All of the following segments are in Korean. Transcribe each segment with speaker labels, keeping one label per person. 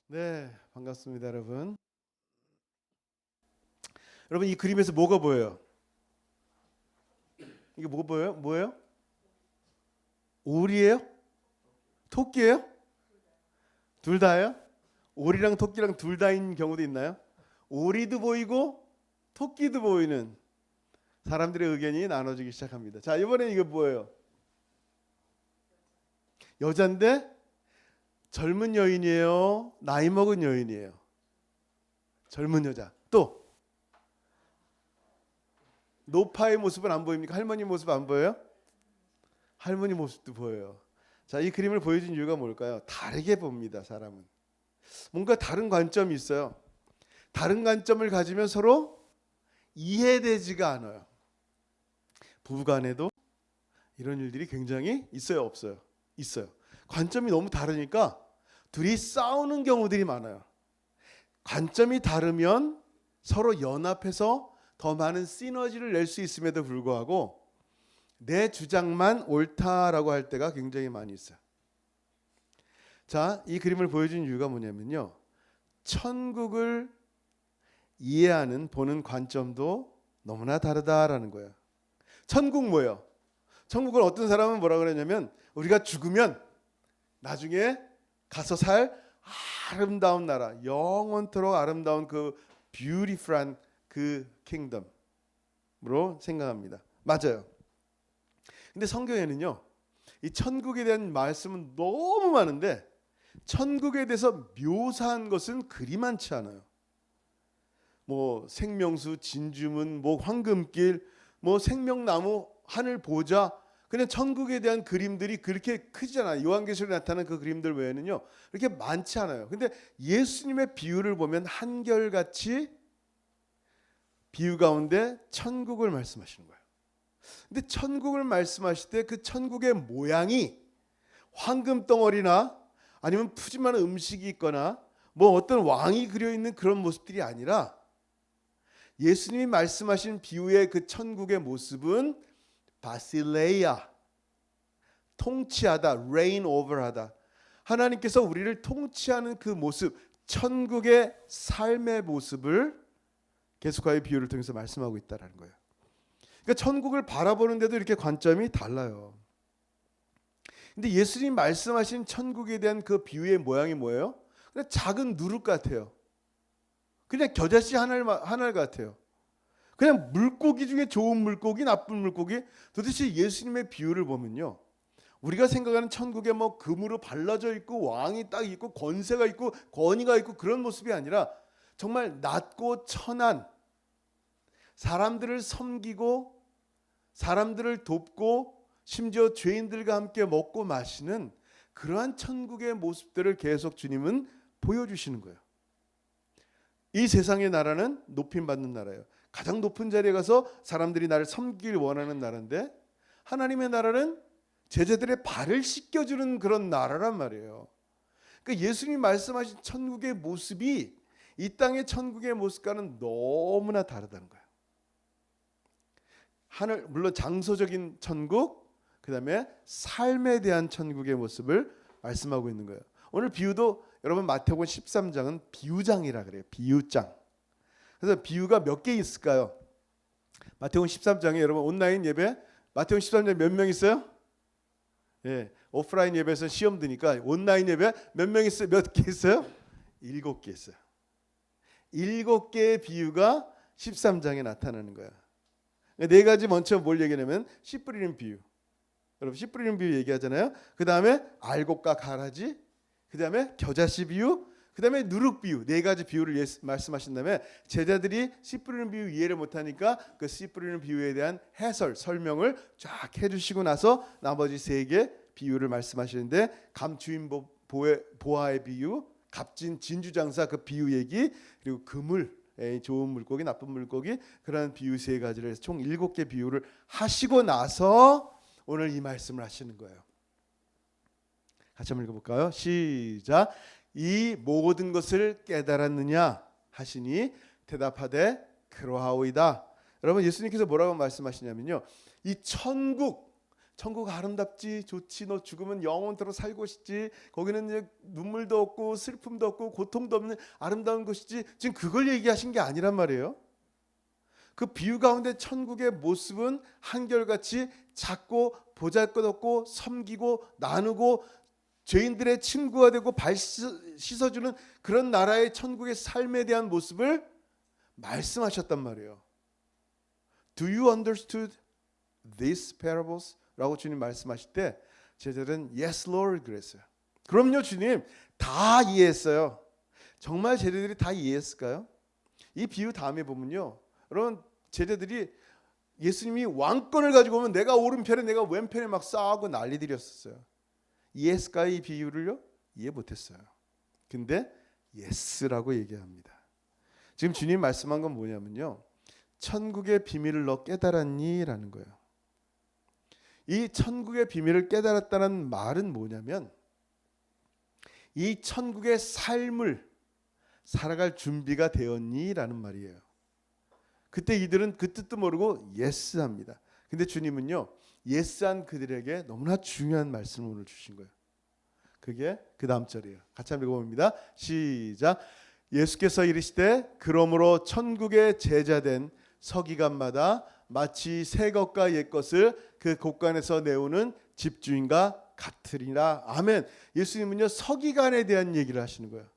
Speaker 1: 네, 반갑습니다, 여러분. 여러분, 이 그림에서 뭐가 보여요? 이게 뭐가 보여요? 뭐예요? 오리예요? 토끼예요? 둘 다예요? 오리랑 토끼랑 둘 다인 경우도 있나요? 오리도 보이고 토끼도 보이는 사람들의 의견이 나눠지기 시작합니다. 자, 이번엔 이게 뭐예요? 여잔데 젊은 여인이에요? 나이 먹은 여인이에요? 젊은 여자. 또 노파의 모습은 안 보입니까? 할머니 모습 안 보여요? 할머니 모습도 보여요. 자, 이 그림을 보여준 이유가 뭘까요? 다르게 봅니다, 사람은. 뭔가 다른 관점이 있어요. 다른 관점을 가지면 서로 이해되지가 않아요. 부부간에도 이런 일들이 굉장히 있어요, 없어요? 있어요. 관점이 너무 다르니까 둘이 싸우는 경우들이 많아요. 관점이 다르면 서로 연합해서 더 많은 시너지를 낼 수 있음에도 불구하고 내 주장만 옳다라고 할 때가 굉장히 많이 있어요. 자, 이 그림을 보여준 이유가 뭐냐면요. 천국을 이해하는 보는 관점도 너무나 다르다라는 거예요. 천국 뭐예요? 천국은 어떤 사람은 뭐라 그러냐면 우리가 죽으면 나중에 가서 살 아름다운 나라, 영원토록 아름다운 그 뷰티풀한 그 킹덤으로 생각합니다. 맞아요. 근데 성경에는요, 이 천국에 대한 말씀은 너무 많은데 천국에 대해서 묘사한 것은 그리 많지 않아요. 뭐 생명수, 진주문, 뭐 황금길, 뭐 생명나무, 하늘 보좌, 그냥 천국에 대한 그림들이 그렇게 크잖아요. 요한계시록에 나타난 그 그림들 외에는요, 그렇게 많지 않아요. 근데 예수님의 비유를 보면 한결같이 비유 가운데 천국을 말씀하시는 거예요. 근데 천국을 말씀하실 때 그 천국의 모양이 황금 덩어리나 아니면 푸짐한 음식이 있거나 뭐 어떤 왕이 그려 있는 그런 모습들이 아니라 예수님이 말씀하신 비유의 그 천국의 모습은 바실레이아, 통치하다, reign over하다. 하나님께서 우리를 통치하는 그 모습, 천국의 삶의 모습을 계속하여 비유를 통해서 말씀하고 있다는 거예요. 그러니까 천국을 바라보는데도 이렇게 관점이 달라요. 근데 예수님 말씀하신 천국에 대한 그 비유의 모양이 뭐예요? 그냥 작은 누룩 같아요. 그냥 겨자씨 하나 같아요. 그냥 물고기 중에 좋은 물고기, 나쁜 물고기. 도대체 예수님의 비유를 보면요, 우리가 생각하는 천국에 뭐 금으로 발라져 있고 왕이 딱 있고 권세가 있고 권위가 있고 그런 모습이 아니라 정말 낮고 천한, 사람들을 섬기고 사람들을 돕고 심지어 죄인들과 함께 먹고 마시는 그러한 천국의 모습들을 계속 주님은 보여주시는 거예요. 이 세상의 나라는 높임받는 나라예요. 가장 높은 자리에 가서 사람들이 나를 섬기길 원하는 나라인데 하나님의 나라는 제자들의 발을 씻겨주는 그런 나라란 말이에요. 그러니까 예수님이 말씀하신 천국의 모습이 이 땅의 천국의 모습과는 너무나 다르다는 거예요. 하늘, 물론 장소적인 천국, 그 다음에 삶에 대한 천국의 모습을 말씀하고 있는 거예요. 오늘 비유도 여러분 마태복음 13장은 비유장이라 그래요. 비유장. 그래서 비유가 몇 개 있을까요? 마태복음 13장에 여러분 온라인 예배 마태복음 13장에 몇 명 있어요? 예, 오프라인 예배에서 시험 드니까 온라인 예배 몇 명 있어요? 몇 개 있어요? 7개 있어요. 7개의 비유가 13장에 나타나는 거야. 네 가지 먼저 뭘 얘기하냐면 씨 뿌리는 비유. 여러분 씨 뿌리는 비유 얘기하잖아요. 그 다음에 알곡과 가라지, 그 다음에 겨자씨 비유, 그 다음에 누룩 비유. 네 가지 비유를 말씀하신 다음에 제자들이 씨 뿌리는 비유 이해를 못하니까 그 씨 뿌리는 비유에 대한 해설, 설명을 쫙 해주시고 나서 나머지 3개 비유를 말씀하시는데 감주인 보아의 비유, 값진 진주장사 그 비유 얘기, 그리고 그물, 좋은 물고기, 나쁜 물고기, 그런 비유 3가지를 해서 총 7개 비유를 하시고 나서 오늘 이 말씀을 하시는 거예요. 같이 한번 읽어볼까요? 시작. 이 모든 것을 깨달았느냐 하시니 대답하되 그러하오이다. 여러분 예수님께서 뭐라고 말씀하시냐면요, 이 천국, 천국 아름답지, 좋지, 너 죽으면 영원토록 살고 싶지, 거기는 이제 눈물도 없고 슬픔도 없고 고통도 없는 아름다운 곳이지, 지금 그걸 얘기하신 게 아니란 말이에요. 그 비유 가운데 천국의 모습은 한결같이 작고 보잘것없고 섬기고 나누고 죄인들의 친구가 되고 발 씻어주는 그런 나라의 천국의 삶에 대한 모습을 말씀하셨단 말이에요. Do you understood these parables? 라고 주님 말씀하실 때 제자들은 Yes Lord 그랬어요. 그럼요 주님, 다 이해했어요. 정말 제자들이 다 이해했을까요? 이 비유 다음에 보면요, 여러분 제자들이 예수님이 왕권을 가지고 오면 내가 오른편에 내가 왼편에 막 싸우고 난리들이었어요. 이해했을까요? 이 비유를요? 이해 못했어요. 근데 예스라고 얘기합니다. 지금 주님 말씀한 건 뭐냐면요, 천국의 비밀을 너 깨달았니? 라는 거예요. 이 천국의 비밀을 깨달았다는 말은 뭐냐면 이 천국의 삶을 살아갈 준비가 되었니? 라는 말이에요. 그때 이들은 그 뜻도 모르고 예스 합니다. 근데 주님은요, 예스한 그들에게 너무나 중요한 말씀을 오늘 주신 거예요. 그게 그 다음 절이에요. 같이 한번 읽어봅니다. 시작. 예수께서 이르시되 그러므로 천국의 제자된 서기관마다 마치 새 것과 옛 것을 그 곳간에서 내오는 집주인과 같으리라. 아멘. 예수님은요 서기관에 대한 얘기를 하시는 거예요.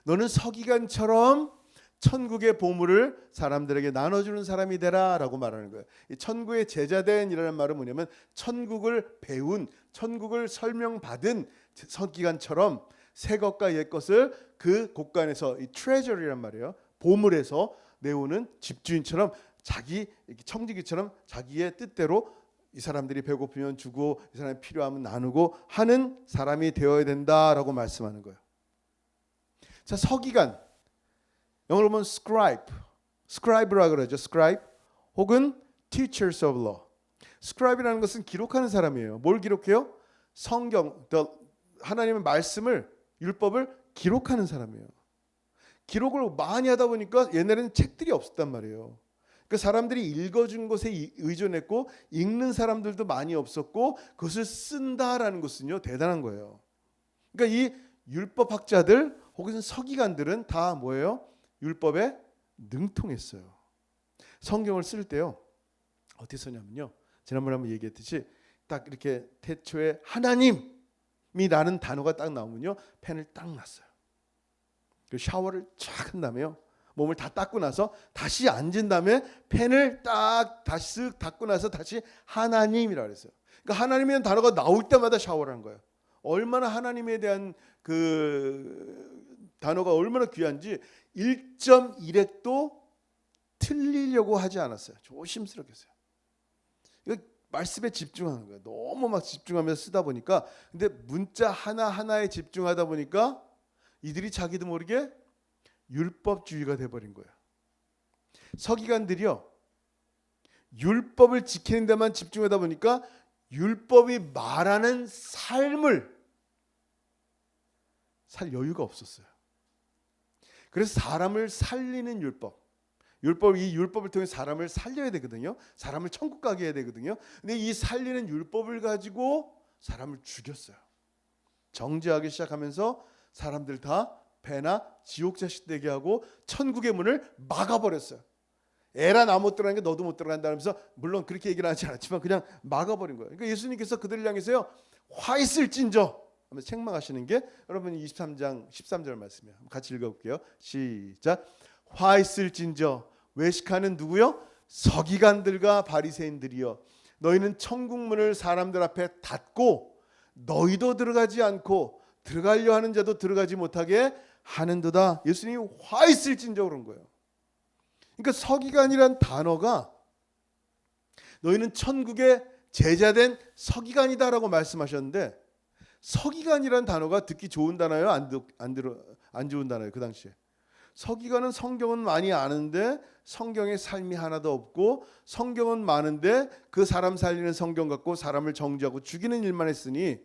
Speaker 1: 너는 서기관처럼 천국의 보물을 사람들에게 나눠주는 사람이 되라 라고 말하는 거예요. 이 천국의 제자된이라는 말은 뭐냐면 천국을 배운, 천국을 설명받은 서기관처럼 새 것과 옛 것을 그 곳간에서, 이 트레저리란 말이에요, 보물에서 내오는 집주인처럼 자기 청지기처럼 자기의 뜻대로 이 사람들이 배고프면 주고 이 사람이 필요하면 나누고 하는 사람이 되어야 된다라고 말씀하는 거예요. 자, 서기관, 영어로 보면 scribe라고 그러죠. scribe 혹은 teachers of law. scribe라는 것은 기록하는 사람이에요. 뭘 기록해요? 성경, 하나님의 말씀을, 율법을 기록하는 사람이에요. 기록을 많이 하다 보니까 옛날에는 책들이 없었단 말이에요. 그 사람들이 읽어준 것에 의존했고 읽는 사람들도 많이 없었고 그것을 쓴다라는 것은요 대단한 거예요. 그러니까 이 율법학자들 혹은 서기관들은 다 뭐예요? 율법에 능통했어요. 성경을 쓸 때요 어떻게 쓰냐면요, 지난번에 한번 얘기했듯이 딱 이렇게 태초에 하나님이라는 단어가 딱 나오면요 펜을 딱 놨어요. 그 샤워를 쫙 한 다음에요 몸을 다 닦고 나서 다시 앉은 다음에 펜을 딱 다시 쓱 닦고 나서 다시 하나님이라고 그랬어요. 그러니까 하나님이라는 단어가 나올 때마다 샤워를 한 거예요. 얼마나 하나님에 대한 그 단어가 얼마나 귀한지 1.1획도 틀리려고 하지 않았어요. 조심스럽게 했어요. 이거 말씀에 집중하는 거예요. 너무 막 집중하면서 쓰다 보니까, 근데 문자 하나하나에 집중하다 보니까 이들이 자기도 모르게 율법주의가 돼버린 거예요. 서기관들이요 율법을 지키는 데만 집중하다 보니까 율법이 말하는 삶을 살 여유가 없었어요. 그래서 사람을 살리는 이 율법을 통해 사람을 살려야 되거든요. 사람을 천국 가게 해야 되거든요. 근데 이 살리는 율법을 가지고 사람을 죽였어요. 정죄하기 시작하면서 사람들 다 배나 지옥 자식 되게 하고 천국의 문을 막아버렸어요. 에라 나 못 들어가는 게 너도 못 들어간다 하면서, 물론 그렇게 얘기는 하지 않았지만 그냥 막아버린 거예요. 그러니까 예수님께서 그들을 향해서요 화 있을진저 하면서 책망하시는 게 여러분 23장 13절 말씀이에요. 같이 읽어볼게요. 시작. 화 있을진저 외식하는 누구요? 서기관들과 바리새인들이여, 너희는 천국 문을 사람들 앞에 닫고 너희도 들어가지 않고 들어가려 하는 자도 들어가지 못하게 하는도다. 예수님이 화 있을진저 그런 거예요. 그러니까 서기관이란 단어가 너희는 천국의 제자된 서기관이다라고 말씀하셨는데, 서기관이란 단어가 듣기 좋은 단어예요? 안 좋은 단어예요? 그 당시에 서기관은 성경은 많이 아는데 성경의 삶이 하나도 없고, 성경은 많은데 그 사람 살리는 성경 갖고 사람을 정죄하고 죽이는 일만 했으니,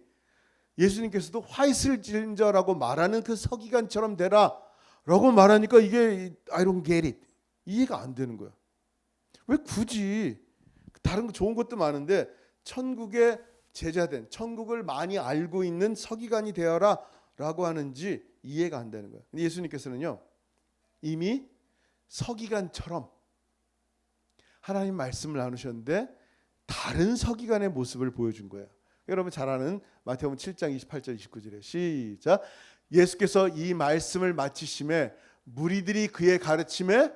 Speaker 1: 예수님께서도 화 있을진저라고 말하는 그 서기관처럼 되라 라고 말하니까 이게 I don't get it, 이해가 안 되는 거야. 왜 굳이, 다른 거 좋은 것도 많은데 천국의 제자된, 천국을 많이 알고 있는 서기관이 되어라 라고 하는지 이해가 안 되는 거예요. 근데 예수님께서는요, 이미 서기관처럼 하나님 말씀을 나누셨는데 다른 서기관의 모습을 보여준 거예요. 여러분 잘 아는 마태복음 7장 28절 29절에 시작. 예수께서 이 말씀을 마치심에 무리들이 그의 가르침에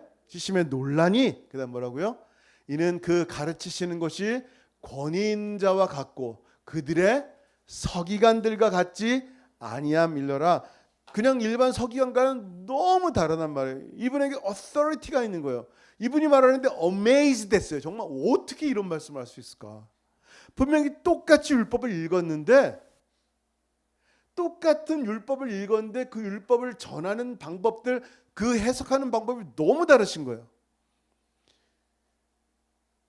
Speaker 1: 놀라니, 그다음 뭐라고요? 이는 그 가르치시는 것이 권위 있는 자와 같고 그들의 서기관들과 같지 아니함일러라. 그냥 일반 서기관과는 너무 다르단 말이에요. 이분에게 authority가 있는 거예요. 이분이 말하는데 amazed 됐어요. 정말 어떻게 이런 말씀을 할 수 있을까? 분명히 똑같이 율법을 읽었는데 그 율법을 전하는 방법들, 그 해석하는 방법이 너무 다르신 거예요.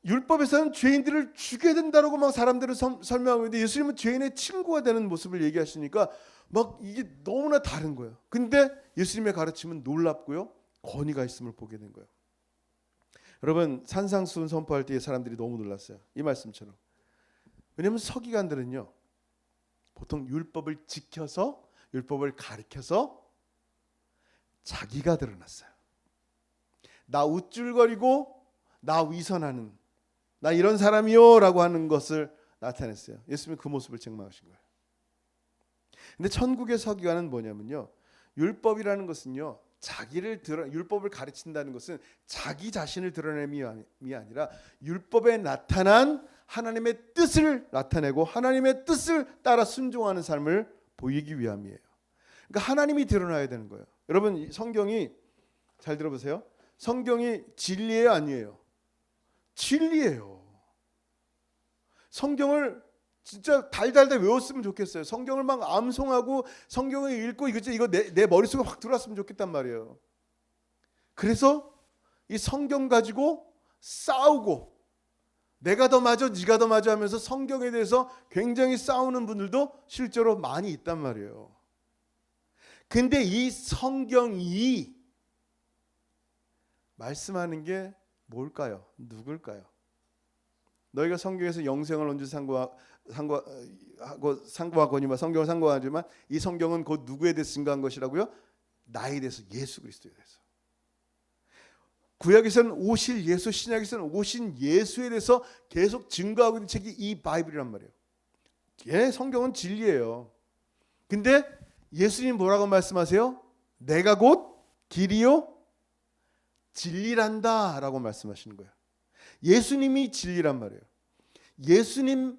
Speaker 1: 율법에서는 죄인들을 죽여야 된다라고 막 사람들을 설명하고 있는데 예수님은 죄인의 친구가 되는 모습을 얘기하시니까 막 이게 너무나 다른 거예요. 근데 예수님의 가르침은 놀랍고요, 권위가 있음을 보게 된 거예요. 여러분, 산상수훈 선포할 때 사람들이 너무 놀랐어요. 이 말씀처럼. 왜냐하면 서기관들은요, 보통 율법을 지켜서, 율법을 가르쳐서 자기가 드러났어요. 나 우쭐거리고 나 위선하는, 나 이런 사람이요 라고 하는 것을 나타냈어요. 예수님은 그 모습을 책망하신 거예요. 근데 천국의 서기관은 뭐냐면요, 율법이라는 것은요, 율법을 가르친다는 것은 자기 자신을 드러냄이 아니라 율법에 나타난 하나님의 뜻을 나타내고 하나님의 뜻을 따라 순종하는 삶을 보이기 위함이에요. 그러니까 하나님이 드러나야 되는 거예요. 여러분, 성경이 잘 들어보세요. 성경이 진리예요, 아니에요? 진리예요. 성경을 진짜 달달달 외웠으면 좋겠어요. 성경을 막 암송하고 성경을 읽고 이거 내 머릿속에 확 들어왔으면 좋겠단 말이에요. 그래서 이 성경 가지고 싸우고 내가 더 맞아, 네가 더 맞아 하면서 성경에 대해서 굉장히 싸우는 분들도 실제로 많이 있단 말이에요. 근데 이 성경이 말씀하는 게 뭘까요? 누굴까요? 너희가 성경에서 영생을 언제 상고하거니와 성경을 상고하지만 이 성경은 곧 누구에 대해서 증거한 것이라고요? 나에 대해서, 예수 그리스도에 대해서. 구약에서는 오실 예수, 신약에서는 오신 예수에 대해서 계속 증거하고 있는 책이 이 바이블이란 말이에요. 예, 성경은 진리예요. 근데 예수님 뭐라고 말씀하세요? 내가 곧 길이요 진리란다 라고 말씀하시는 거예요. 예수님이 진리란 말이에요. 예수님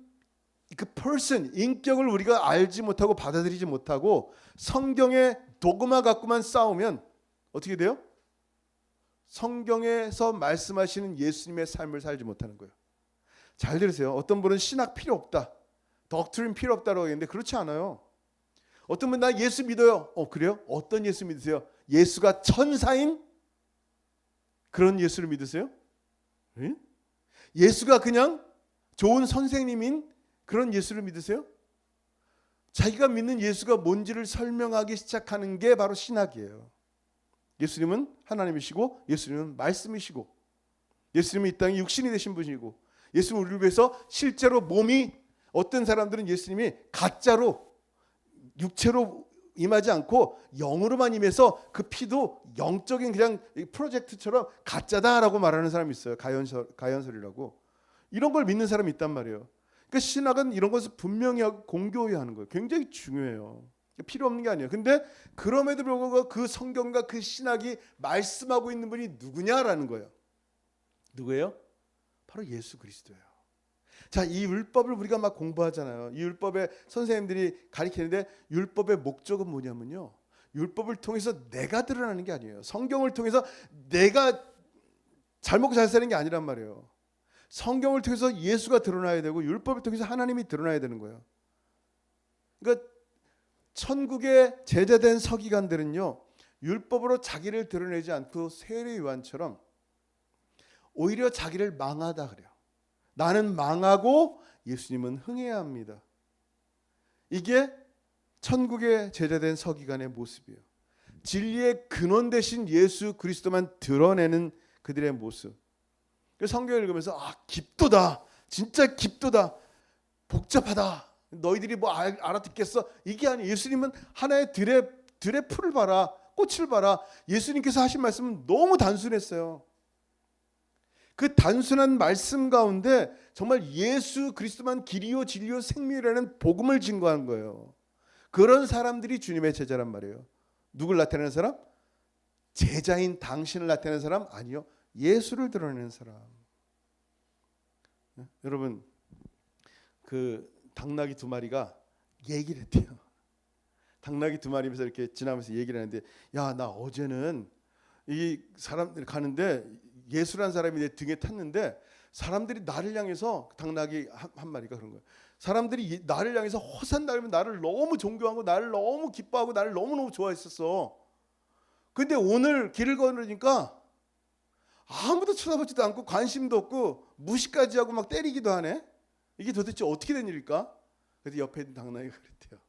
Speaker 1: 그 person, 인격을 우리가 알지 못하고 받아들이지 못하고 성경의 도그마 갖고만 싸우면 어떻게 돼요? 성경에서 말씀하시는 예수님의 삶을 살지 못하는 거예요. 잘 들으세요. 어떤 분은 신학 필요 없다, 덕트린 필요 없다라고 하는데 그렇지 않아요. 어떤 분은 나 예수 믿어요. 그래요? 어떤 예수 믿으세요? 예수가 천사인 그런 예수를 믿으세요? 네? 예수가 그냥 좋은 선생님인 그런 예수를 믿으세요? 자기가 믿는 예수가 뭔지를 설명하기 시작하는 게 바로 신학이에요. 예수님은 하나님이시고 예수님은 말씀이시고 예수님은 이 땅에 육신이 되신 분이고 예수님은 우리를 위해서 실제로 몸이, 어떤 사람들은 예수님이 가짜로 육체로 임하지 않고 영으로만 임해서 그 피도 영적인 그냥 프로젝트처럼 가짜다라고 말하는 사람이 있어요. 가연설이라고. 이런 걸 믿는 사람이 있단 말이에요. 그러니까 신학은 이런 것을 분명히 하고 공교히 하는 거예요. 굉장히 중요해요. 필요 없는 게 아니에요. 근데 그럼에도 불구하고 그 성경과 그 신학이 말씀하고 있는 분이 누구냐라는 거예요. 누구예요? 바로 예수 그리스도예요. 자, 이 율법을 우리가 막 공부하잖아요. 이 율법에 선생님들이 가르치는데 율법의 목적은 뭐냐면요, 율법을 통해서 내가 드러나는 게 아니에요. 성경을 통해서 내가 잘 먹고 잘 사는 게 아니란 말이에요. 성경을 통해서 예수가 드러나야 되고 율법을 통해서 하나님이 드러나야 되는 거예요. 그러니까 천국의 제자된 서기관들은요, 율법으로 자기를 드러내지 않고 세례 요한처럼 오히려 자기를 망하다 그래요. 나는 망하고 예수님은 흥해야 합니다. 이게 천국의 제자된 서기관의 모습이에요. 진리의 근원 대신 예수 그리스도만 드러내는 그들의 모습. 성경을 읽으면서 깊도다, 진짜 깊도다. 복잡하다. 너희들이 뭐 알아듣겠어? 이게 아니에요. 예수님은 하나의 들의 풀을 봐라. 꽃을 봐라. 예수님께서 하신 말씀은 너무 단순했어요. 그 단순한 말씀 가운데 정말 예수 그리스도만 길이요 진리요 생명이라는 복음을 증거한 거예요. 그런 사람들이 주님의 제자란 말이에요. 누굴 나타내는 사람? 제자인 당신을 나타내는 사람? 아니요. 예수를 드러내는 사람. 네? 여러분, 그 당나귀 두 마리가 얘기를 했대요. 당나귀 두 마리면서 이렇게 지나면서 얘기를 하는데, 야, 나 어제는 이 사람들 가는데 예수라는 사람이 내 등에 탔는데 사람들이 나를 향해서, 당나귀 한 마리가 그런 거예요. 사람들이 나를 향해서 호산나면 나를 너무 존경하고 나를 너무 기뻐하고 나를 너무너무 좋아했었어. 근데 오늘 길을 걸으니까 아무도 쳐다보지도 않고 관심도 없고 무시까지 하고 막 때리기도 하네. 이게 도대체 어떻게 된 일일까? 그래서 옆에 있는 당나귀가 그랬대요.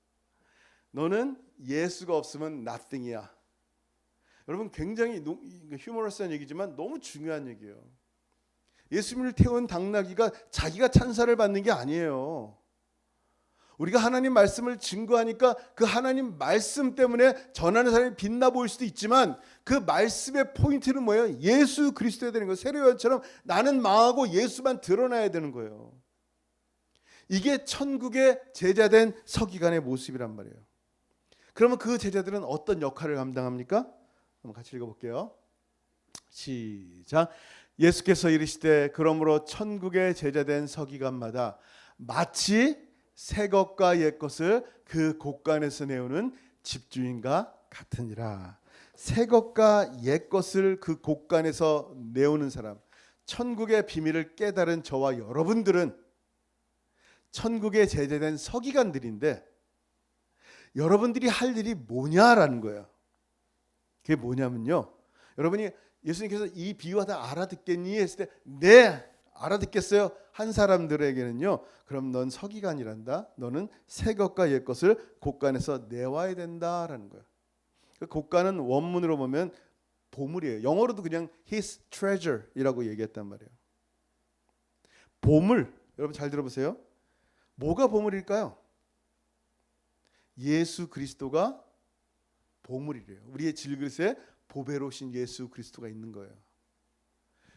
Speaker 1: 너는 예수가 없으면 nothing이야. 여러분, 굉장히 휴머러스한 얘기지만 너무 중요한 얘기예요. 예수님을 태운 당나귀가 자기가 찬사를 받는 게 아니에요. 우리가 하나님 말씀을 증거하니까 그 하나님 말씀 때문에 전하는 사람이 빛나 보일 수도 있지만 그 말씀의 포인트는 뭐예요? 예수 그리스도여야 되는 거예요. 세례요한처럼 나는 망하고 예수만 드러나야 되는 거예요. 이게 천국의 제자된 서기관의 모습이란 말이에요. 그러면 그 제자들은 어떤 역할을 감당합니까? 한번 같이 읽어볼게요. 시작. 예수께서 이르시되 그러므로 천국의 제자된 서기관마다 마치 새 것과 옛 것을 그 곳간에서 내오는 집주인과 같으니라. 새 것과 옛 것을 그 곳간에서 내오는 사람, 천국의 비밀을 깨달은 저와 여러분들은 천국의 제자된 서기관들인데 여러분들이 할 일이 뭐냐라는 거예요. 그게 뭐냐면요, 여러분이 예수님께서 이 비유하다 알아듣겠니 했을 때 네, 알아듣겠어요 한 사람들에게는요, 그럼 넌 서기관이란다. 너는 새 것과 옛 것을 곳간에서 내와야 된다라는 거예요. 그 곳간은 원문으로 보면 보물이에요. 영어로도 그냥 his treasure이라고 얘기했단 말이에요. 보물, 여러분 잘 들어보세요. 뭐가 보물일까요? 예수 그리스도가 보물이래요. 우리의 질그릇에 보배로우신 예수 그리스도가 있는 거예요.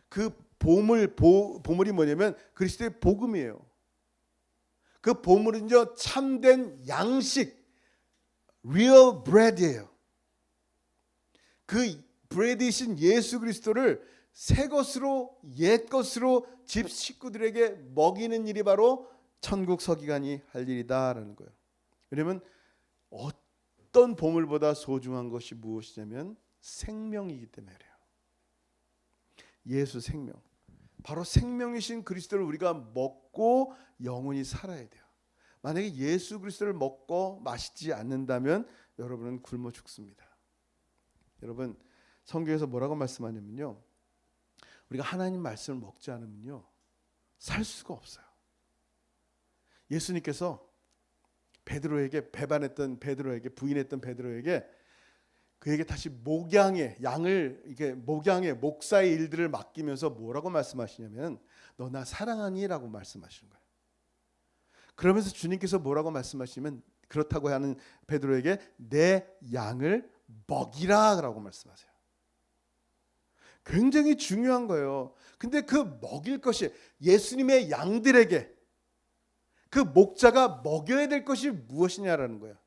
Speaker 1: 그 보물이 뭐냐면 그리스도의 복음이에요. 그 보물은요, 참된 양식, real bread이에요. 그 bread이신 예수 그리스도를 새 것으로 옛 것으로 집 식구들에게 먹이는 일이 바로 천국 서기관이 할 일이다라는 거예요. 왜냐하면 어떤 보물보다 소중한 것이 무엇이냐면 생명이기 때문에 그래요. 예수 생명. 바로 생명이신 그리스도를 우리가 먹고 영원히 살아야 돼요. 만약에 예수 그리스도를 먹고 마시지 않는다면 여러분은 굶어 죽습니다. 여러분, 성경에서 뭐라고 말씀하냐면요, 우리가 하나님 말씀을 먹지 않으면요 살 수가 없어요. 예수님께서 베드로에게, 배반했던 베드로에게, 부인했던 베드로에게, 그에게 다시 목양의 양을, 이게 목양의 목사의 일들을 맡기면서 뭐라고 말씀하시냐면 너 나 사랑하니라고 말씀하시는 거예요. 그러면서 주님께서 뭐라고 말씀하시면, 그렇다고 하는 베드로에게 내 양을 먹이라라고 말씀하세요. 굉장히 중요한 거예요. 근데 그 먹일 것이, 예수님의 양들에게 그 목자가 먹여야 될 것이 무엇이냐라는 거예요.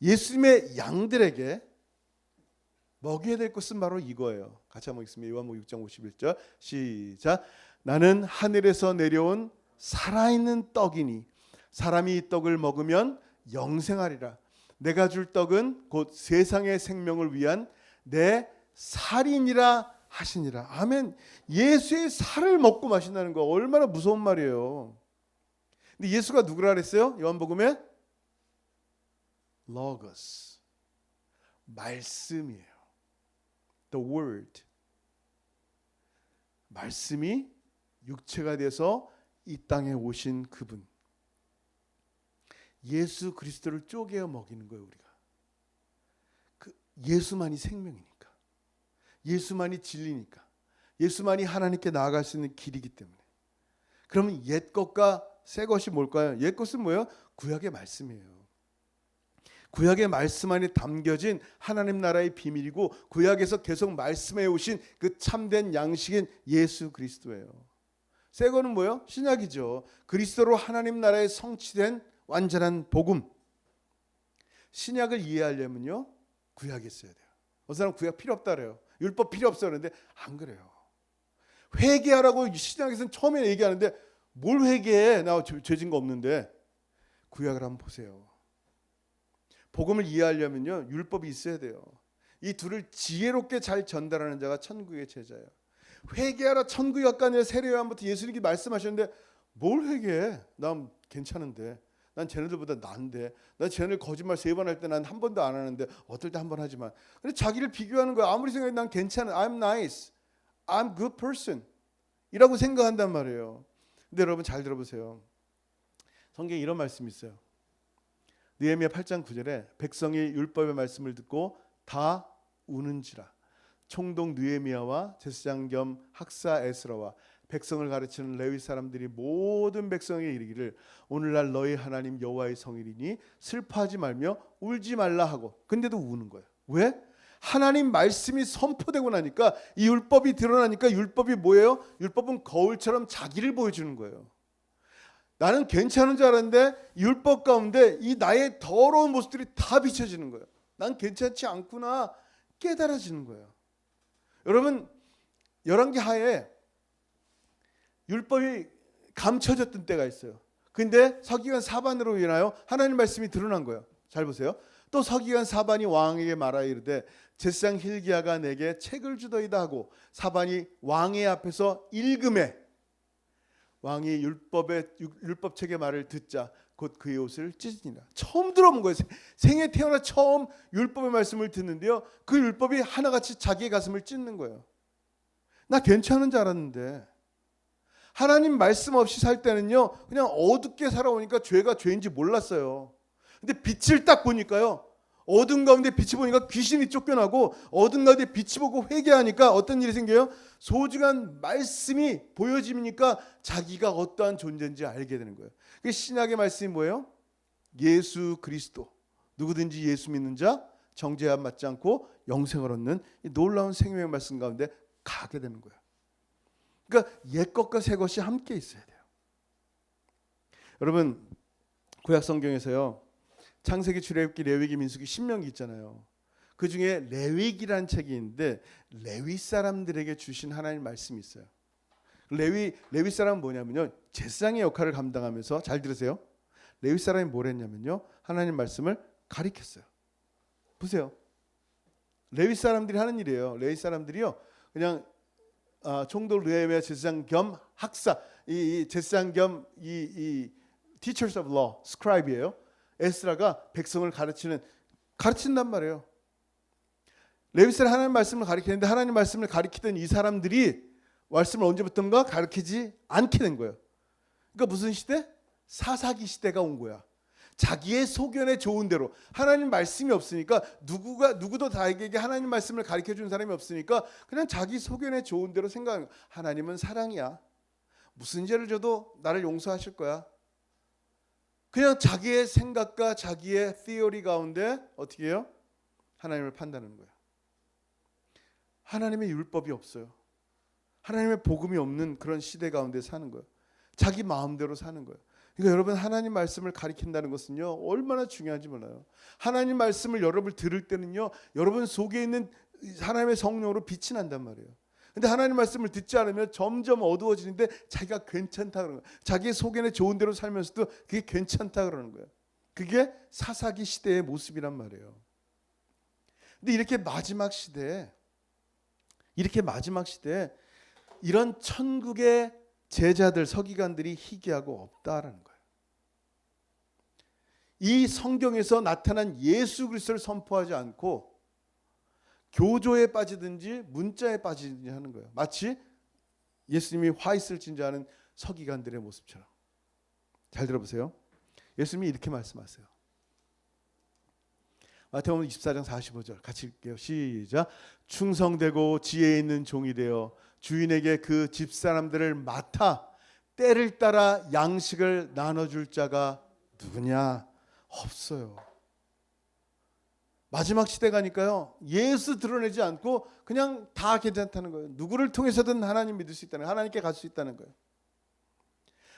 Speaker 1: 예수님의 양들에게 먹여야 될 것은 바로 이거예요. 같이 한번 읽습니다. 요한복음 6장 51절 시작. 나는 하늘에서 내려온 살아있는 떡이니 사람이 이 떡을 먹으면 영생하리라. 내가 줄 떡은 곧 세상의 생명을 위한 내 살이니라 하시니라. 아멘. 예수의 살을 먹고 마신다는 거 얼마나 무서운 말이에요. 근데 예수가 누구라 그랬어요? 요한복음에 Logos, 말씀이에요. The Word. 말씀이 육체가 돼서 이 땅에 오신 그분. 예수 그리스도를 쪼개어 먹이는 거예요, 우리가. 그 예수만이 생명이니까. 예수만이 진리니까. 예수만이 하나님께 나아갈 수 있는 길이기 때문에. 그러면 옛 것과 새 것이 뭘까요? 옛 것은 뭐예요? 구약의 말씀이에요. 구약의 말씀 안에 담겨진 하나님 나라의 비밀이고 구약에서 계속 말씀해 오신 그 참된 양식인 예수 그리스도예요. 새 거는 뭐예요? 신약이죠. 그리스도로 하나님 나라에 성취된 완전한 복음. 신약을 이해하려면요, 구약이 있어야 돼요. 어떤 사람은 구약 필요 없다 그래요. 율법 필요 없어 그러는데 안 그래요. 회개하라고 신약에서는 처음에 얘기하는데 뭘 회개해? 나 죄진 거 없는데. 구약을 한번 보세요. 복음을 이해하려면요, 율법이 있어야 돼요. 이 둘을 지혜롭게 잘 전달하는 자가 천국의 제자예요. 회개하라 천국이 가까이 세례요한부터 예수님이 말씀하셨는데 뭘 회개해? 난 괜찮은데. 난 쟤네들보다 나은데. 난 쟤네들 거짓말 3번 할 때 난 한 번도 안 하는데 어떨 때 한 번 하지만. 근데 자기를 비교하는 거야. 아무리 생각해도 난 괜찮아. I'm nice. I'm good person. 이라고 생각한단 말이에요. 근데 여러분 잘 들어보세요. 성경에 이런 말씀이 있어요. 느헤미야 8장 9절에 백성이 율법의 말씀을 듣고 다 우는지라. 총독 느헤미야와 제사장 겸 학사 에스라와 백성을 가르치는 레위 사람들이 모든 백성에게 이르기를 오늘날 너희 하나님 여호와의 성일이니 슬퍼하지 말며 울지 말라 하고. 근데도 우는 거예요. 왜? 하나님 말씀이 선포되고 나니까 이 율법이 드러나니까 율법이 뭐예요? 율법은 거울처럼 자기를 보여주는 거예요. 나는 괜찮은 줄 알았는데 율법 가운데 이 나의 더러운 모습들이 다 비춰지는 거예요. 난 괜찮지 않구나 깨달아지는 거예요. 여러분 열왕기 하에 율법이 감춰졌던 때가 있어요. 근데 서기관 사반으로 인하여 하나님 말씀이 드러난 거예요. 잘 보세요. 또 서기관 사반이 왕에게 말하여 이르되 제사장 hil기야가 내게 책을 주더이다 하고 사반이 왕의 앞에서 읽음에 왕이 율법책의 말을 듣자 곧 그의 옷을 찢으니라. 처음 들어본 거예요. 생에 태어나 처음 율법의 말씀을 듣는데요, 그 율법이 하나같이 자기의 가슴을 찢는 거예요. 나 괜찮은 줄 알았는데. 하나님 말씀 없이 살 때는요, 그냥 어둡게 살아오니까 죄가 죄인지 몰랐어요. 근데 빛을 딱 보니까요, 어둠 가운데 빛이 보니까 귀신이 쫓겨나고 어둠 가운데 빛이 보고 회개하니까 어떤 일이 생겨요? 소중한 말씀이 보여지니까 자기가 어떠한 존재인지 알게 되는 거예요. 그 신약의 말씀이 뭐예요? 예수 그리스도. 누구든지 예수 믿는 자 정죄함 받지 않고 영생을 얻는 이 놀라운 생명의 말씀 가운데 가게 되는 거예요. 그러니까 옛 것과 새 것이 함께 있어야 돼요. 여러분 구약 성경에서요, 창세기, 출애굽기, 레위기, 민수기, 신명기 있잖아요. 그 중에 레위기라는 책이 있는데 레위 사람들에게 주신 하나님 말씀이 있어요. 레위 사람은 뭐냐면요, 제사장의 역할을 감당하면서, 잘 들으세요. 레위 사람이 뭘 했냐면요, 하나님 말씀을 가리켰어요. 보세요. 레위 사람들이 하는 일이에요. 레위 사람들이요, 그냥 총독 느헤미야 제사장 겸 학사, 이 제사장 겸 이 teachers of law, scribe이에요. 에스라가 백성을 가르친단 말이에요. 레위사는 하나님 말씀을 가르치는데 하나님 말씀을 가르치던 이 사람들이 말씀을 언제부턴가 가르치지 않게 된 거예요. 그러니까 무슨 시대? 사사기 시대가 온 거야. 자기의 소견에 좋은 대로. 하나님 말씀이 없으니까 누구도 자기에게 하나님 말씀을 가르쳐 준 사람이 없으니까 그냥 자기 소견에 좋은 대로 생각하는 거야. 하나님은 사랑이야. 무슨 죄를 져도 나를 용서하실 거야. 그냥 자기의 생각과 자기의 theory 가운데 어떻게 해요? 하나님을 판단하는 거예요. 하나님의 율법이 없어요. 하나님의 복음이 없는 그런 시대 가운데 사는 거예요. 자기 마음대로 사는 거예요. 그러니까 여러분 하나님 말씀을 가리킨다는 것은요, 얼마나 중요한지 몰라요. 하나님 말씀을 여러분 들을 때는요, 여러분 속에 있는 하나님의 성령으로 빛이 난단 말이에요. 근데 하나님 말씀을 듣지 않으면 점점 어두워지는데 자기가 괜찮다 그러는 거예요. 자기의 속에는 좋은 대로 살면서도 그게 괜찮다 그러는 거예요. 그게 사사기 시대의 모습이란 말이에요. 근데 이렇게 마지막 시대에 이런 천국의 제자들, 서기관들이 희귀하고 없다라는 거예요. 이 성경에서 나타난 예수 그리스도를 선포하지 않고 교조에 빠지든지 문자에 빠지든지 하는 거예요. 마치 예수님이 화 있을 진지하는 서기관들의 모습처럼. 잘 들어보세요. 예수님이 이렇게 말씀하세요. 마태복음 24장 45절 같이 읽게요. 시작. 충성되고 지혜 있는 종이 되어 주인에게 그 집사람들을 맡아 때를 따라 양식을 나눠줄 자가 누구냐? 없어요. 마지막 시대 가니까요, 예수 드러내지 않고 그냥 다 괜찮다는 거예요. 누구를 통해서든 하나님 믿을 수 있다는 거예요. 하나님께 갈 수 있다는 거예요.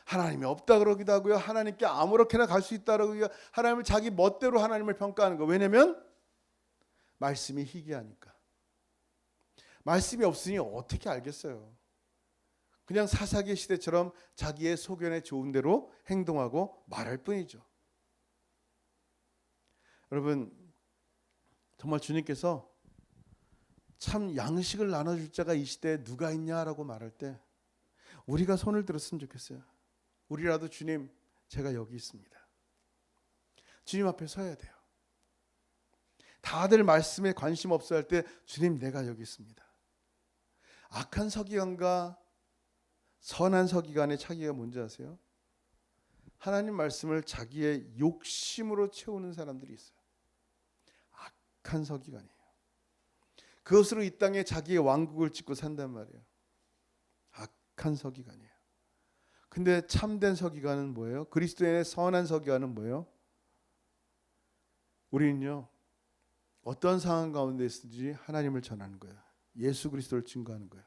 Speaker 1: 하나님이 없다 그러기도 하고요, 하나님께 아무렇게나 갈 수 있다고 하고요, 하나님을 자기 멋대로 하나님을 평가하는 거예요. 왜냐하면 말씀이 희귀하니까. 말씀이 없으니 어떻게 알겠어요. 그냥 사사기 시대처럼 자기의 소견에 좋은 대로 행동하고 말할 뿐이죠. 여러분, 정말 주님께서 참 양식을 나눠줄 자가 이 시대에 누가 있냐라고 말할 때 우리가 손을 들었으면 좋겠어요. 우리라도 주님, 제가 여기 있습니다. 주님 앞에 서야 돼요. 다들 말씀에 관심 없어 할 때 주님, 내가 여기 있습니다. 악한 서기관과 선한 서기관의 차이가 뭔지 아세요? 하나님 말씀을 자기의 욕심으로 채우는 사람들이 있어요. 악한 서기관이에요. 그것으로 이 땅에 자기의 왕국을 짓고 산단 말이에요. 악한 서기관이에요. 근데 참된 서기관은 뭐예요? 그리스도인의 선한 서기관은 뭐예요? 우리는요, 어떤 상황 가운데 있든지 하나님을 전하는 거예요. 예수 그리스도를 증거하는 거예요.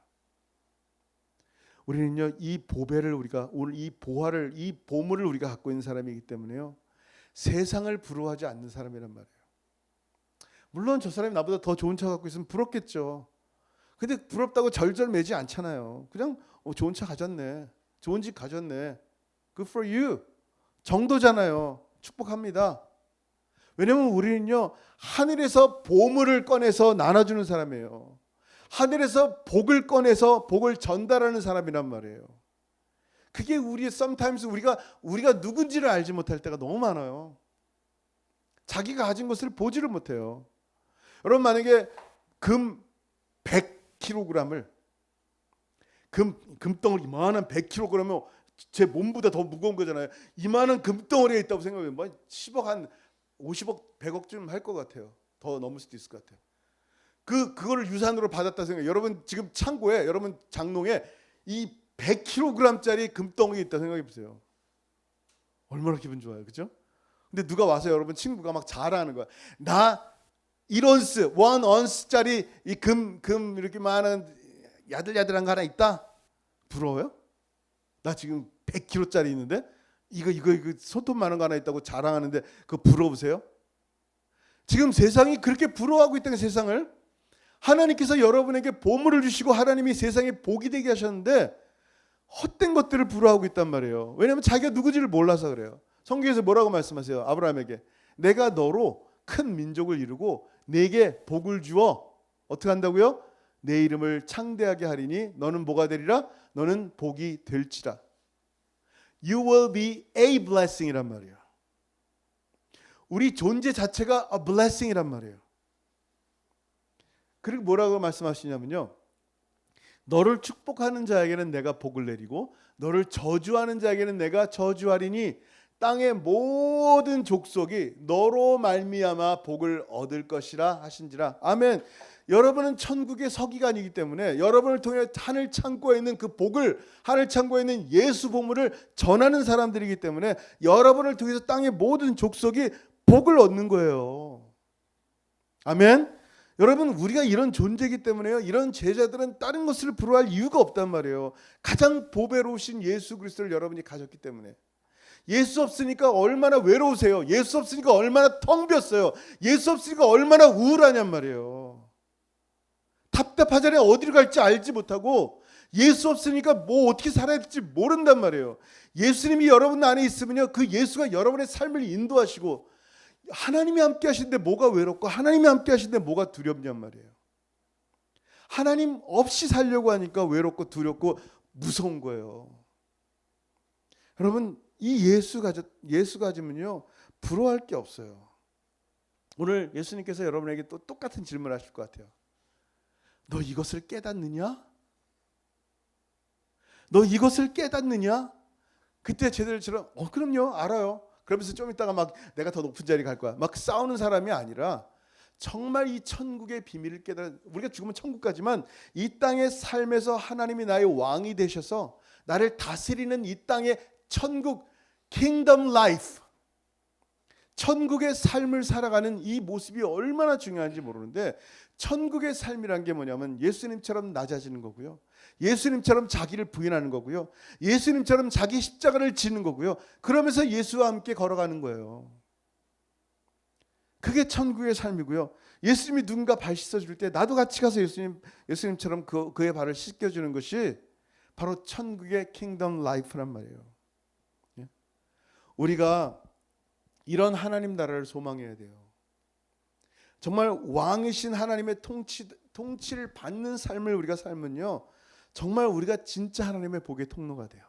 Speaker 1: 우리는요, 이 보배를 우리가 오늘 이 보화를, 이 보물을 우리가 갖고 있는 사람이기 때문에요, 세상을 부러워하지 않는 사람이란 말이에요. 물론 저 사람이 나보다 더 좋은 차 갖고 있으면 부럽겠죠. 근데 부럽다고 절절매지 않잖아요. 그냥 좋은 차 가졌네, 좋은 집 가졌네, good for you 정도잖아요. 축복합니다. 왜냐하면 우리는요, 하늘에서 보물을 꺼내서 나눠주는 사람이에요. 하늘에서 복을 꺼내서 복을 전달하는 사람이란 말이에요. 그게 우리의 sometimes 우리가 누군지를 알지 못할 때가 너무 많아요. 자기가 가진 것을 보지를 못해요. 여러분, 만약에 금 100kg을 금덩어리 이만한 100kg이면 제 몸보다 더 무거운 거잖아요. 이만한 금덩어리가 있다고 생각해요. 뭐 10억, 한 50억, 100억쯤 할 것 같아요. 더 넘을 수도 있을 것 같아요. 그거를 유산으로 받았다 생각해요. 여러분 지금 창고에, 여러분 장롱에 이 100kg짜리 금덩어리 있다 생각해 보세요. 얼마나 기분 좋아요, 그렇죠? 근데 누가 와서 여러분 친구가 막 자랑하는 거야. 나 1온스, 1온스짜리 이 금 이렇게 많은 야들야들한 거 하나 있다. 부러워요? 나 지금 100kg짜리 있는데 이거 손톱 많은 거 하나 있다고 자랑하는데 그거 부러우세요? 지금 세상이 그렇게 부러워하고 있다는 세상을 하나님께서 여러분에게 보물을 주시고 하나님이 세상에 복이 되게 하셨는데 헛된 것들을 부러워하고 있단 말이에요. 왜냐하면 자기가 누구지를 몰라서 그래요. 성경에서 뭐라고 말씀하세요? 아브라함에게 내가 너로 큰 민족을 이루고 내게 복을 주어 어떻게 한다고요? 내 이름을 창대하게 하리니 너는 뭐가 되리라? 너는 복이 될지라. You will be a blessing이란 말이에요. 우리 존재 자체가 a blessing이란 말이에요. 그리고 뭐라고 말씀하시냐면요, 너를 축복하는 자에게는 내가 복을 내리고 너를 저주하는 자에게는 내가 저주하리니 땅의 모든 족속이 너로 말미암아 복을 얻을 것이라 하신지라. 아멘. 여러분은 천국의 서기관이기 때문에 여러분을 통해 하늘 창고에 있는 그 복을, 하늘 창고에 있는 예수 보물을 전하는 사람들이기 때문에 여러분을 통해서 땅의 모든 족속이 복을 얻는 거예요. 아멘. 여러분, 우리가 이런 존재이기 때문에요, 이런 제자들은 다른 것을 부러워할 이유가 없단 말이에요. 가장 보배로우신 예수 그리스도를 여러분이 가졌기 때문에. 예수 없으니까 얼마나 외로우세요. 예수 없으니까 얼마나 텅 비었어요. 예수 없으니까 얼마나 우울하냔 말이에요. 답답하잖아요. 어디로 갈지 알지 못하고 예수 없으니까 뭐 어떻게 살아야 될지 모른단 말이에요. 예수님이 여러분 안에 있으면요, 그 예수가 여러분의 삶을 인도하시고 하나님이 함께 하시는데 뭐가 외롭고 하나님이 함께 하시는데 뭐가 두렵냔 말이에요. 하나님 없이 살려고 하니까 외롭고 두렵고 무서운 거예요. 여러분, 이 예수 가지면요 부러워할 게 없어요. 오늘 예수님께서 여러분에게 또 똑같은 질문을 하실 것 같아요. 너 이것을 깨닫느냐? 너 이것을 깨닫느냐? 그때 제자들처럼 그럼요, 알아요. 그러면서 좀 있다가 막 내가 더 높은 자리 갈 거야 막 싸우는 사람이 아니라 정말 이 천국의 비밀을 깨달은, 우리가 죽으면 천국 가지만 이 땅의 삶에서 하나님이 나의 왕이 되셔서 나를 다스리는 이 땅의 천국, 킹덤 라이프, 천국의 삶을 살아가는 이 모습이 얼마나 중요한지 모르는데, 천국의 삶이란 게 뭐냐면 예수님처럼 낮아지는 거고요, 예수님처럼 자기를 부인하는 거고요, 예수님처럼 자기 십자가를 지는 거고요, 그러면서 예수와 함께 걸어가는 거예요. 그게 천국의 삶이고요. 예수님이 누군가 발 씻어줄 때 나도 같이 가서 예수님처럼 그의 발을 씻겨주는 것이 바로 천국의 킹덤 라이프란 말이에요. 우리가 이런 하나님 나라를 소망해야 돼요. 정말 왕이신 하나님의 통치를 받는 삶을 우리가 살면요, 정말 우리가 진짜 하나님의 복의 통로가 돼요.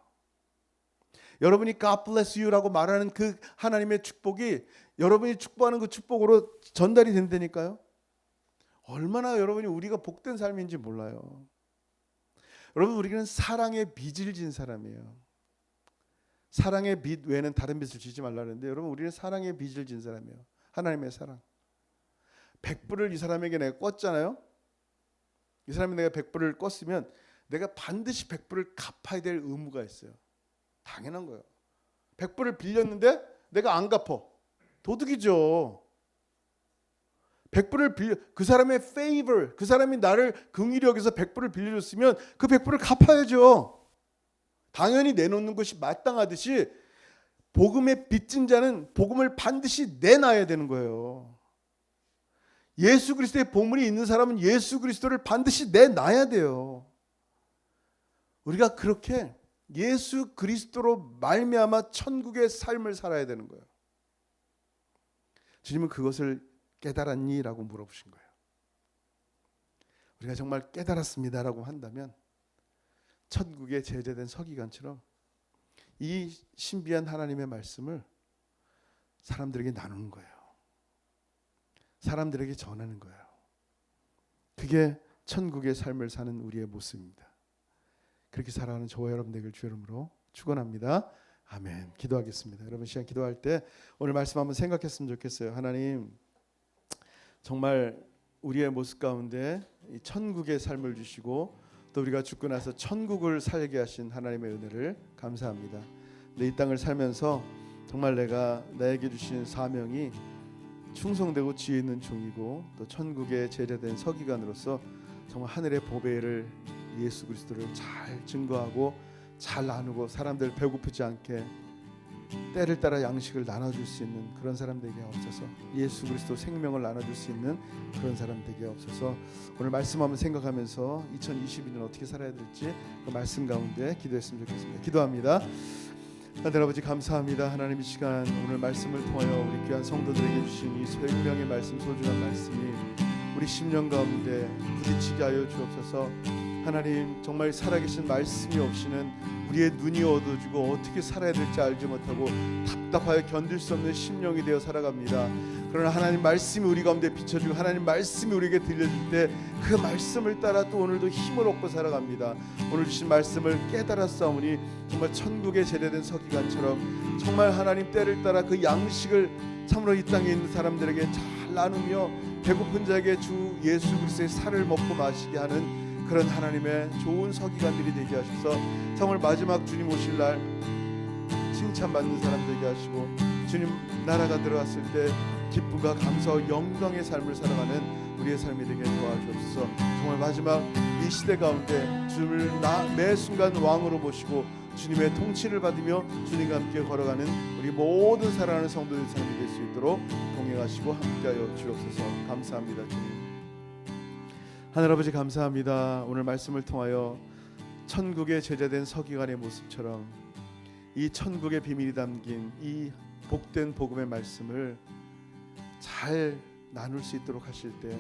Speaker 1: 여러분이 God bless you라고 말하는 그 하나님의 축복이 여러분이 축복하는 그 축복으로 전달이 된다니까요. 얼마나 여러분이 우리가 복된 삶인지 몰라요. 여러분, 우리는 사랑의 빚을 진 사람이에요. 사랑의 빚 외에는 다른 빚을 지지 말라는데, 여러분, 우리는 사랑의 빚을 진 사람이에요. 하나님의 사랑. 100불을 이 사람에게 내가 꿨잖아요. 이 사람이 내가 100불을 꿨으면 내가 반드시 100불을 갚아야 될 의무가 있어요. 당연한 거예요. 100불을 빌렸는데 내가 안 갚어. 도둑이죠. 100불을 빌려, 그 사람의 favor, 그 사람이 나를 긍휼히 여기서 100불을 빌려줬으면 그 100불을 갚아야죠. 당연히 내놓는 것이 마땅하듯이 복음의 빚진 자는 복음을 반드시 내놔야 되는 거예요. 예수 그리스도의 보물이 있는 사람은 예수 그리스도를 반드시 내놔야 돼요. 우리가 그렇게 예수 그리스도로 말미암아 천국의 삶을 살아야 되는 거예요. 주님은 그것을 깨달았니? 라고 물어보신 거예요. 우리가 정말 깨달았습니다라고 한다면 천국에 제재된 서기관처럼 이 신비한 하나님의 말씀을 사람들에게 나누는 거예요. 사람들에게 전하는 거예요. 그게 천국의 삶을 사는 우리의 모습입니다. 그렇게 살아가는 저와 여러분 되길 주 이름으로 축원합니다. 아멘. 기도하겠습니다. 여러분, 시간 기도할 때 오늘 말씀 한번 생각했으면 좋겠어요. 하나님, 정말 우리의 모습 가운데 이 천국의 삶을 주시고 또 우리가 죽고 나서 천국을 살게 하신 하나님의 은혜를 감사합니다. 근데 이 땅을 살면서 정말 내가 나에게 주신 사명이 충성되고 지혜 있는 종이고 또 천국에 제자된 서기관으로서 정말 하늘의 보배를, 예수 그리스도를 잘 증거하고 잘 나누고 사람들 배고프지 않게 때를 따라 양식을 나눠줄 수 있는 그런 사람 되게 없어서, 예수 그리스도 생명을 나눠줄 수 있는 그런 사람 되게 없어서, 오늘 말씀 한번 생각하면서 2022년 어떻게 살아야 될지 그 말씀 가운데 기도했으면 좋겠습니다. 기도합니다. 하나님 아버지, 감사합니다. 하나님, 이 시간 오늘 말씀을 통하여 우리 귀한 성도들에게 주신 이 생명의 말씀, 소중한 말씀이 우리 심령 가운데 부딪히게 하여 주옵소서. 하나님, 정말 살아계신 말씀이 없이는 우리의 눈이 어두워지고 어떻게 살아야 될지 알지 못하고 답답하여 견딜 수 없는 심령이 되어 살아갑니다. 그러나 하나님 말씀이 우리 가운데 비춰주고 하나님 말씀이 우리에게 들려줄 때 그 말씀을 따라 또 오늘도 힘을 얻고 살아갑니다. 오늘 주신 말씀을 깨달았사오니 정말 천국에 제대된 서기관처럼 정말 하나님 때를 따라 그 양식을 참으로 이 땅에 있는 사람들에게 잘 나누며 배고픈 자에게 주 예수 그리스도의 살을 먹고 마시게 하는 그런 하나님의 좋은 서기관들이 되게 하셔서 정말 마지막 주님 오실 날 칭찬받는 사람 되게 하시고 주님 나라가 들어왔을 때 기쁨과 감사와 영광의 삶을 살아가는 우리의 삶이 되게 도와주옵소서. 정말 마지막 이 시대 가운데 주님을 매 순간 왕으로 모시고 주님의 통치를 받으며 주님과 함께 걸어가는 우리 모든 사랑하는 성도들의 삶이 될 수 있도록 동행하시고 함께하여 주옵소서. 감사합니다. 주님, 하늘아버지 감사합니다. 오늘 말씀을 통하여 천국에 제자된 서기관의 모습처럼 이 천국의 비밀이 담긴 이 복된 복음의 말씀을 잘 나눌 수 있도록 하실 때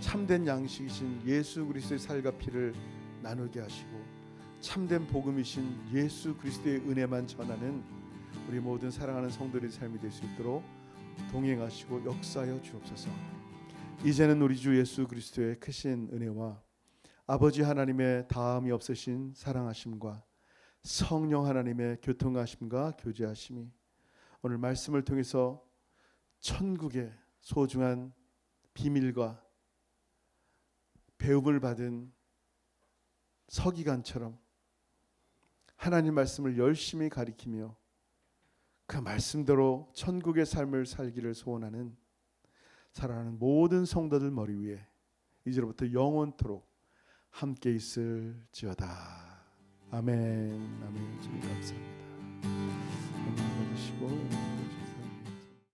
Speaker 1: 참된 양식이신 예수 그리스도의 살과 피를 나누게 하시고 참된 복음이신 예수 그리스도의 은혜만 전하는 우리 모든 사랑하는 성도들의 삶이 될 수 있도록 동행하시고 역사하여 주옵소서. 이제는 우리 주 예수 그리스도의 크신 은혜와 아버지 하나님의 다함이 없으신 사랑하심과 성령 하나님의 교통하심과 교제하심이 오늘 말씀을 통해서 천국의 소중한 비밀과 배움을 받은 서기관처럼 하나님 말씀을 열심히 가리키며 그 말씀대로 천국의 삶을 살기를 소원하는 사랑하는 모든 성도들 머리 위에 이제로부터 영원토록 함께 있을지어다. 아멘. 아멘. 주님 감사합니다.